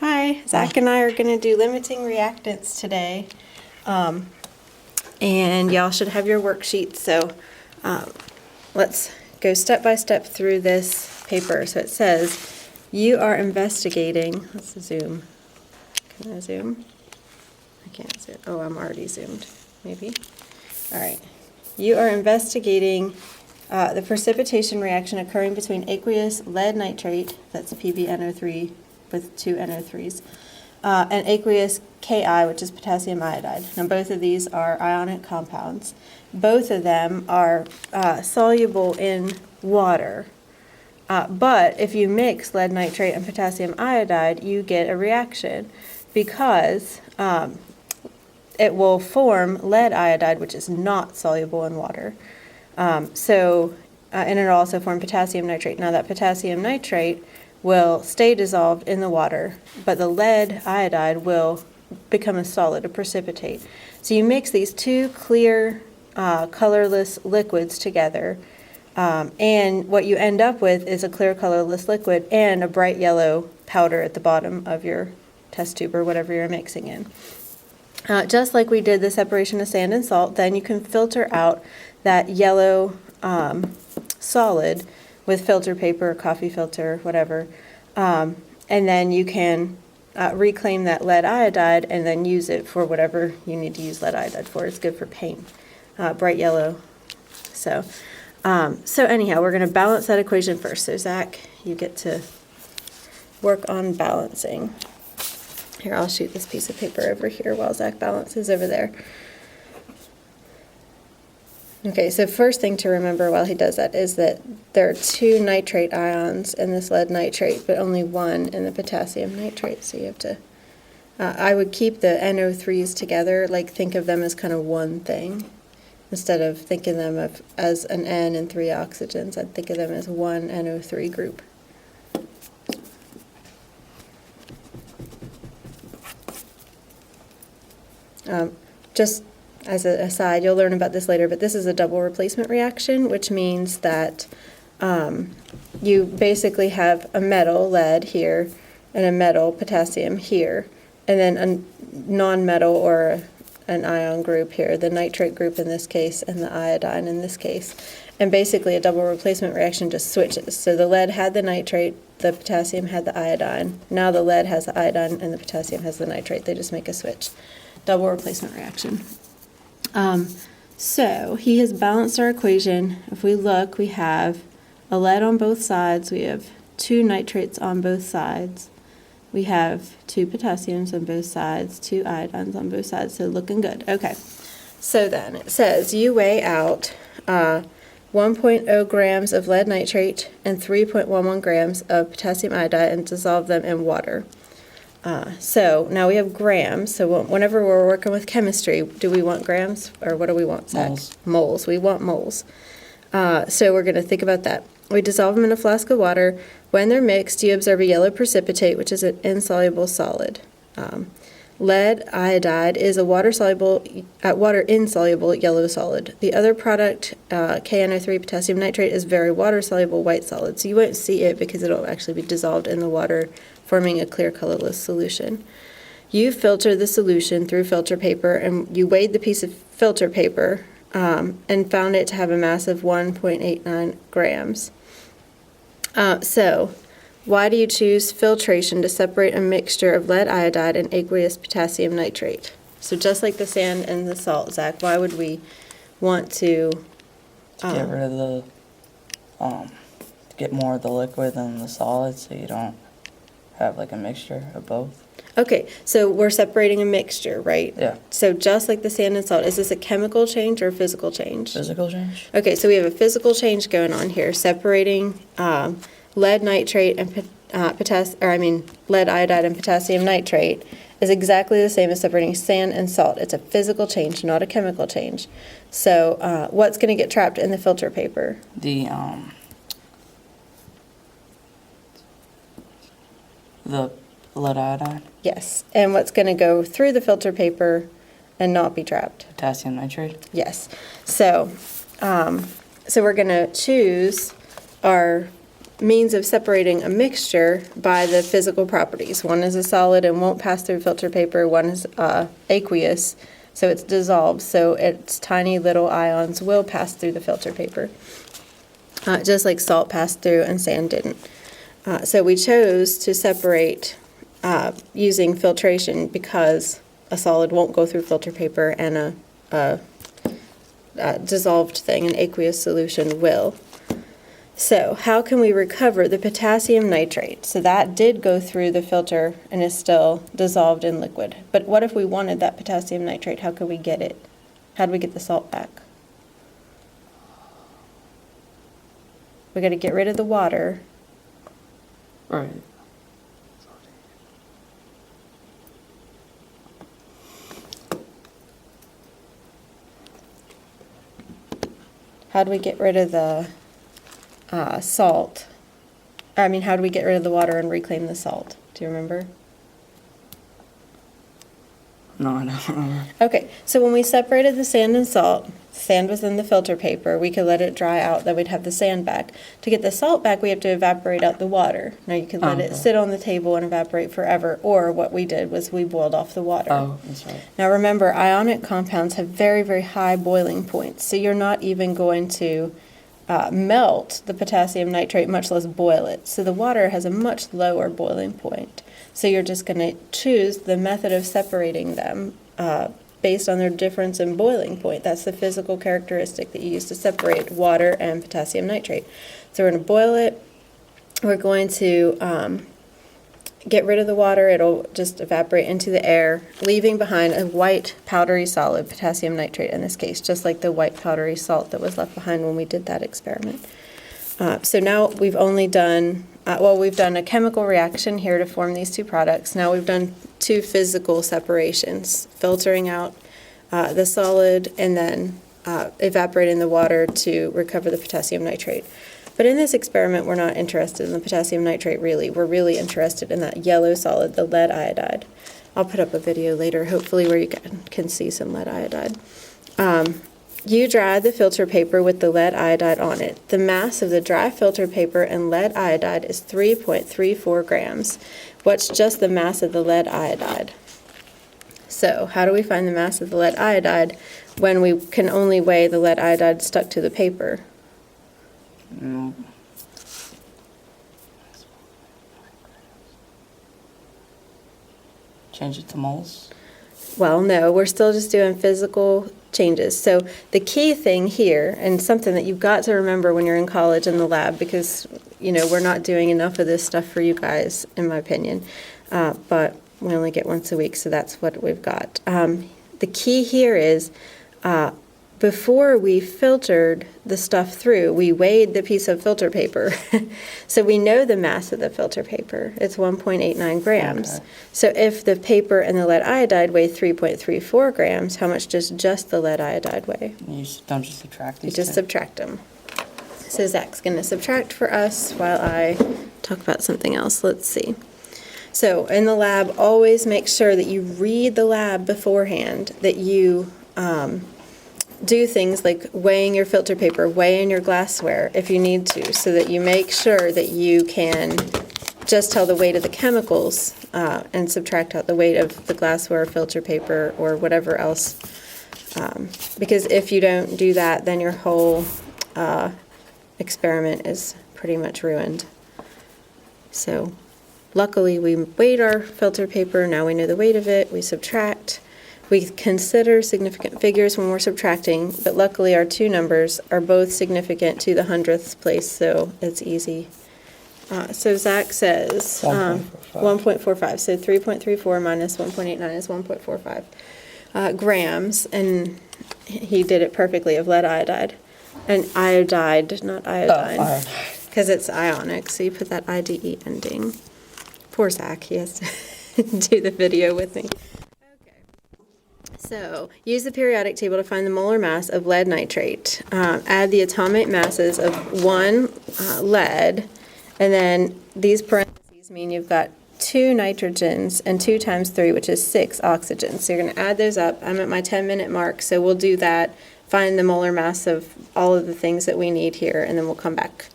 Hi, Zach and I are going to do limiting reactants today. And y'all should have your worksheets, so let's go step by step through this paper. So it says, you are investigating, let's zoom. Can I zoom? I can't zoom. Oh, I'm already zoomed, maybe. All right. You are investigating the precipitation reaction occurring between aqueous lead nitrate, that's PbNO3 with two NO3s, and aqueous Ki, which is potassium iodide. Now, both of these are ionic compounds. Both of them are soluble in water. But if you mix lead nitrate and potassium iodide, you get a reaction because it will form lead iodide, which is not soluble in water. And it'll also form potassium nitrate. Now, that potassium nitrate will stay dissolved in the water, but the lead iodide will become a solid, a precipitate. So you mix these two clear, colorless liquids together, and what you end up with is a clear, colorless liquid and a bright yellow powder at the bottom of your test tube or whatever you're mixing in. Just like we did the separation of sand and salt, then you can filter out that yellow solid with filter paper, coffee filter, whatever, and then you can reclaim that lead iodide and then use it for whatever you need to use lead iodide for. It's good for paint, bright yellow. So anyhow, we're going to balance that equation first. So Zach, you get to work on balancing. Here, I'll shoot this piece of paper over here while Zach balances over there. Okay, so first thing to remember while he does that is that there are two nitrate ions in this lead nitrate, but only one in the potassium nitrate. So you have to, I would keep the NO3s together, like think of them as kind of one thing. Instead of thinking them of as an N and three oxygens, I'd think of them as one NO3 group. Just as an aside, you'll learn about this later, but this is a double replacement reaction, which means that you basically have a metal, lead, here, and a metal, potassium, here, and then a non-metal or an ion group here, the nitrate group in this case, and the iodine in this case. And basically a double replacement reaction just switches. So the lead had the nitrate, the potassium had the iodine. Now the lead has the iodine and the potassium has the nitrate. They just make a switch. Double replacement reaction. So he has balanced our equation. If we look, we have a lead on both sides. We have two nitrates on both sides. We have two potassiums on both sides, two iodines on both sides. So looking good. Okay. So then it says you weigh out 1.0 grams of lead nitrate and 3.11 grams of potassium iodide and dissolve them in water. So now we have grams. So whenever we're working with chemistry, do we want grams or what do we want, Zach? Moles. Moles. We want moles. So we're going to think about that. We dissolve them in a flask of water. When they're mixed, you observe a yellow precipitate, which is an insoluble solid. Lead iodide is a water-insoluble yellow solid. The other product, KNO3 potassium nitrate, is very water-soluble white solid. So you won't see it because it'll actually be dissolved in the water, forming a clear colorless solution. You filter the solution through filter paper, and you weighed the piece of filter paper and found it to have a mass of 1.89 grams. So why do you choose filtration to separate a mixture of lead iodide and aqueous potassium nitrate? So just like the sand and the salt, Zach, why would we want to Get rid of the, get more of the liquid than the solid so you don't have like a mixture of both? Okay, so we're separating a mixture, right? Yeah. So just like the sand and salt, is this a chemical change or a physical change? Physical change? Okay, so we have a physical change going on here, separating lead nitrate and lead iodide and potassium nitrate is exactly the same as separating sand and salt. It's a physical change, not a chemical change. So what's going to get trapped in the filter paper? The lead iodide? Yes. And what's going to go through the filter paper and not be trapped? Potassium nitrate? Yes. So we're going to choose our means of separating a mixture by the physical properties. One is a solid and won't pass through filter paper. One is aqueous, so it's dissolved, so its tiny little ions will pass through the filter paper, just like salt passed through and sand didn't. So we chose to separate using filtration because a solid won't go through filter paper and a dissolved thing, an aqueous solution, will. So how can we recover the potassium nitrate? So that did go through the filter and is still dissolved in liquid. But what if we wanted that potassium nitrate? How could we get it? How do we get the salt back? We got to get rid of the water. Right. How do we get rid of the salt? I mean, how do we get rid of the water and reclaim the salt? Do you remember? No, I don't remember. Okay, so when we separated the sand and salt, sand was in the filter paper, we could let it dry out, then we'd have the sand back. To get the salt back, we have to evaporate out the water. Now you can let it Okay. sit on the table and evaporate forever, or what we did was we boiled off the water. Oh, that's right. Now remember, ionic compounds have very, very high boiling points, so you're not even going to melt the potassium nitrate, much less boil it. So the water has a much lower boiling point. So you're just going to choose the method of separating them based on their difference in boiling point. That's the physical characteristic that you use to separate water and potassium nitrate. So we're going to boil it. We're going to get rid of the water. It'll just evaporate into the air, leaving behind a white powdery solid, potassium nitrate in this case, just like the white powdery salt that was left behind when we did that experiment. So now we've only done, we've done a chemical reaction here to form these two products. Now we've done two physical separations, filtering out the solid and then evaporating the water to recover the potassium nitrate. But in this experiment, we're not interested in the potassium nitrate really. We're really interested in that yellow solid, the lead iodide. I'll put up a video later, hopefully, where you can see some lead iodide. You dry the filter paper with the lead iodide on it. The mass of the dry filter paper and lead iodide is 3.34 grams. What's just the mass of the lead iodide? So how do we find the mass of the lead iodide when we can only weigh the lead iodide stuck to the paper? Mm. Change it to moles? Well, no, we're still just doing physical changes. So the key thing here, and something that you've got to remember when you're in college in the lab, because, you know, we're not doing enough of this stuff for you guys, in my opinion, but we only get once a week, so that's what we've got. The key here is before we filtered the stuff through, we weighed the piece of filter paper. So we know the mass of the filter paper. It's 1.89 grams. Okay. So if the paper and the lead iodide weigh 3.34 grams, how much does just the lead iodide weigh? Don't just subtract You these just two? subtract them. So Zach's going to subtract for us while I talk about something else. Let's see. So in the lab, always make sure that you read the lab beforehand, that you do things like weighing your filter paper, weighing your glassware if you need to, so that you make sure that you can just tell the weight of the chemicals and subtract out the weight of the glassware, filter paper, or whatever else. Because if you don't do that, then your whole experiment is pretty much ruined. So luckily, we weighed our filter paper. Now we know the weight of it. We subtract. We consider significant figures when we're subtracting, but luckily our two numbers are both significant to the 100th place, so it's easy. So Zach says 1.45. So 3.34 minus 1.89 is 1.45 grams, and he did it perfectly, of lead iodide. And iodide, not iodine, iodide. because it's ionic, so you put that IDE ending. Poor Zach, he has to do the video with me. So, use the periodic table to find the molar mass of lead nitrate. Add the atomic masses of one lead, and then these parentheses mean you've got 2 nitrogens and 2 times 3, which is 6 oxygens. So you're going to add those up. I'm at my 10-minute mark, so we'll do that, find the molar mass of all of the things that we need here, and then we'll come back.